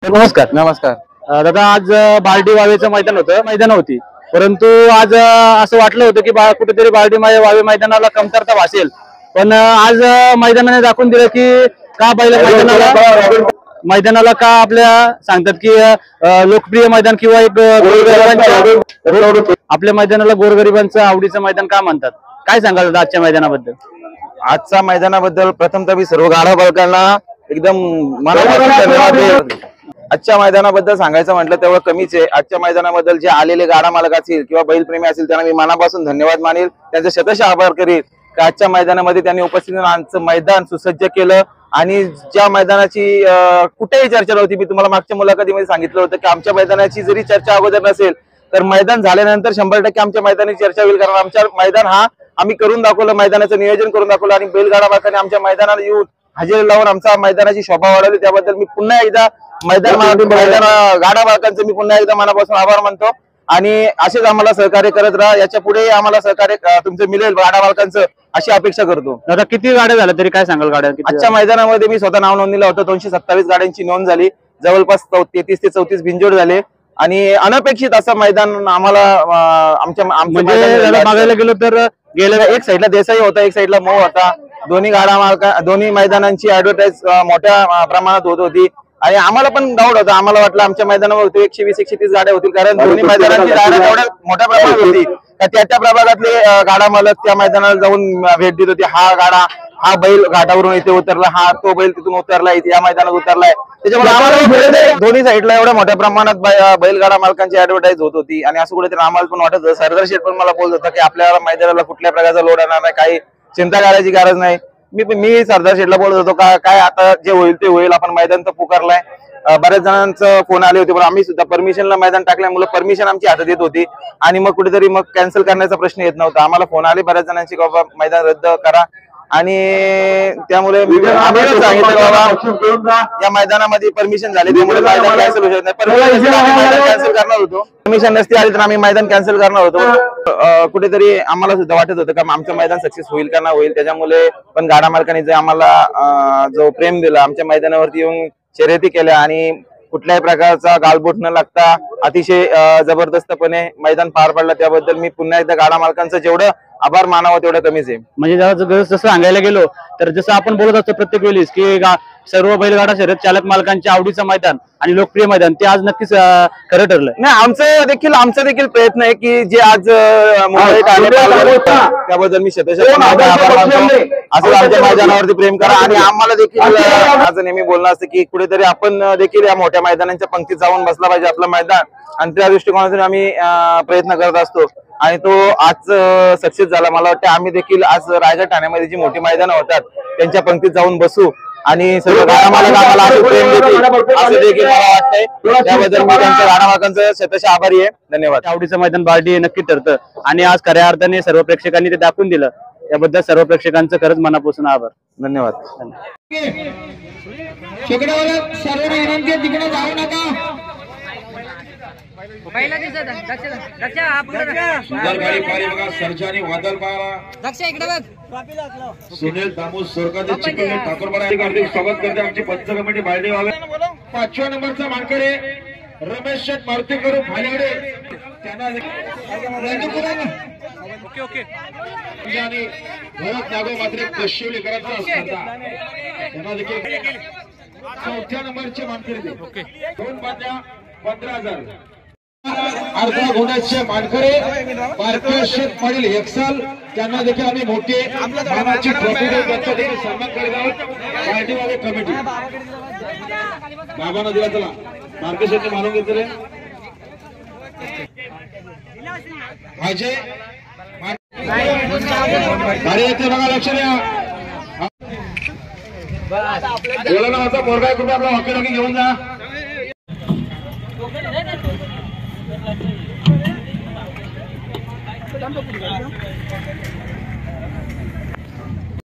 नमस्कार. नमस्कार दादा, आज बार्डी वावेचं मैदान होती, परंतु आज असं वाटलं होतं की कुठेतरी बार्डी वावे मैदानाला कमतरता भासेल, पण आज मैदानाने दाखवून दिलं की का मैदानाला का आपल्या सांगतात की लोकप्रिय मैदान किंवा एक आपल्या मैदानाला गोरगरिबांचं आवडीचं मैदान का म्हणतात. काय सांगाल दादा आजच्या मैदानाबद्दल? आजच्या मैदानाबद्दल प्रथमतः मी सर्व गाडा बालकांना एकदम मनापासून धन्यवाद. आजच्या मैदानाबद्दल सांगायचं म्हटलं तेवढं कमीच आहे. आजच्या मैदानाबद्दल जे आलेले गाडा मालक असतील किंवा बैलप्रेमी असतील त्यांना मी मनापासून धन्यवाद मानेल, त्यांचे शतश आभार करेल की आजच्या मैदानामध्ये त्यांनी उपस्थित राहून आमचं मैदान सुसज्ज केलं. आणि ज्या मैदानाची कुठेही चर्चा नव्हती, मी तुम्हाला मागच्या मुलाखतीमध्ये सांगितलं होतं की आमच्या मैदानाची जरी चर्चा अगोदर नसेल तर मैदान झाल्यानंतर 100% आमच्या मैदानाची चर्चा होईल, कारण आमच्या मैदान हा आम्ही करून दाखवलं, मैदानाचं नियोजन करून दाखवलं आणि बैलगाडा मालकांनी आमच्या मैदानाला येऊन हजेरी लावून आमच्या मैदानाची शोभा वाढवली. त्याबद्दल मी पुन्हा एकदा गाडा मालकांचं मी पुन्हा एकदा मनापासून आभार मानतो. आणि असेच आम्हाला सहकार्य करत राहा, याच्या पुढे आम्हाला सहकार्य तुमचं मिळेल गाडा मालकांचं अशी अपेक्षा करतो. दादा, किती गाड्या झाल्या तरी काय सांगाल? गाड्या आजच्या मैदानामध्ये मी स्वतः नाव नोंदलं होतं. 227 गाड्यांची नोंद झाली, जवळपास 33 ते 34 बिनजोड झाले आणि अनपेक्षित असं मैदान आम्हाला बघायला गेलो तर गेल्या एक साईडला देसाई होता, एक साईडला मऊ होता. दोन्ही मैदानांची ऍडव्हर्टाईज मोठ्या प्रमाणात होत होती आणि आम्हाला पण डाऊट होता. आम्हाला वाटलं आमच्या मैदानावर 120-130 गाड्या होतील, कारण दोन्ही मैदानांची जागा तेवढ्या मोठ्या प्रमाणात होती. त्या प्रभागातले गाडा मालक त्या मैदानाला जाऊन भेट देत होते. हा बैल घाटावरून इथे उतरला, हा तो बैल तिथून उतरला, इथे या मैदानात उतरलाय. त्याच्यामुळे आम्हाला दोन्ही साईडला एवढ्या मोठ्या प्रमाणात बैलगाडा मालकांची ऍडव्हर्टाईज होत होती आणि असं कुठेतरी आम्हाला पण वाटत होतं. सरदार शेठ पण मला बोलत होता की आपल्याला मैदानाला कुठल्या प्रकारचा लोड येणार नाही, काही चिंता करायची गरज नाही. मी सरदार शेठला बोलत होतो का काय आता जे होईल ते होईल, आपण मैदान तर पुकारलाय. बऱ्याच जणांचं फोन आले होते, पण आम्ही सुद्धा परमिशनला मैदान टाकल्यामुळे परमिशन आमची हातात येत होती आणि मग कुठेतरी मग कॅन्सल करण्याचा प्रश्न येत नव्हता. आम्हाला फोन आले बऱ्याच जणांची बाबा मैदान रद्द करा आणि त्यामुळे सांगितलं बाबा या मैदानामध्ये परमिशन झाली त्यामुळे मैदान कॅन्सल होऊ शकत नाही. कॅन्सल करणार होतो, परमिशन नसती आली तर आम्ही मैदान कॅन्सल करणार होतो. कुठेतरी आम्हाला सुद्धा वाटत होतं का आमचं मैदान सक्सेस होईल का नाही होईल. त्याच्यामुळे पण गाडा मालकांनी जे आम्हाला जो प्रेम दिला, आमच्या मैदानावरती येऊन शर्यती केल्या आणि कुठल्याही प्रकारचा गालबोट न लागता अतिशय जबरदस्तपणे मैदान पार पडलं, त्याबद्दल मी पुन्हा एकदा गाडा मालकांचं जेवढं आभार मानावं तेवढं कमीच आहे. म्हणजे जसं सांगायला गेलो तर जसं आपण बोलत असतो प्रत्येक वेळेस की सर्व बैलगाडा शर्यत चालक मालकांच्या आवडीचं मैदान आणि लोकप्रिय मैदान ते आज नक्कीच खरं ठरलं. नाही, आमचा देखील प्रयत्न आहे की जे आज त्याबद्दल मी आभार मानतो. असं आमच्या मैदानावरती प्रेम करा आणि आम्हाला देखील आज नेहमी बोलणं असतं की कुठेतरी आपण देखील या मोठ्या मैदानाच्या पंक्तीत जाऊन बसला पाहिजे आपलं मैदान, आणि त्या दृष्टिकोनातून आम्ही प्रयत्न करत असतो आणि तो आज सक्सेस झाला. मला वाटतं आम्ही देखील आज रायगड ठाण्यामध्ये जी मोठी मैदानं होतात त्यांच्या पंक्तीत जाऊन बसू आणि सर्व गाडा मालक आम्हाला असं प्रेम देतील असं देखील मला वाटतंय. त्याबद्दल मी त्यांच्या गाडा मालकांचं शतश आभारी आहे. धन्यवाद. आवडीचं मैदान बार्डी नक्की ठरतं आणि आज खऱ्या अर्थाने सर्व प्रेक्षकांनी ते दाखवून दिलं, याबद्दल सर्व प्रेक्षकांचं खरंच मनापासून आभार. धन्यवाद. सुनील दामू सोरकाते चिखली ठाकूरपाडा हार्दिक स्वागत करते आमची पंच कमिटी बार्डी वावे. 5व्या नंबरचा मानकरी रमेश शेठ मारुतीकर भालेवडे त्यांना आणि भरत नागो मात्र कश्यवली करायचा त्यांना देखील 4थ्या नंबरचे मानकरी 2 बादल्या 15,000. अर्धा गुणाचे मानकरी भारतीय शेत पाटील एकसाल त्यांना देखील आम्ही मोठे मानाची ट्रॉफी देऊन त्यांचा देखील सन्मान करीत आहोत. पार्टी वाले कमिटी बाबांना दिला, चला भारतीय शेतने मानून घेतले अजय गाडी येते बघा, लक्ष द्या. बोला ना माझा पोरगा कुठे आपला हॉकी डॉकी घेऊन जा.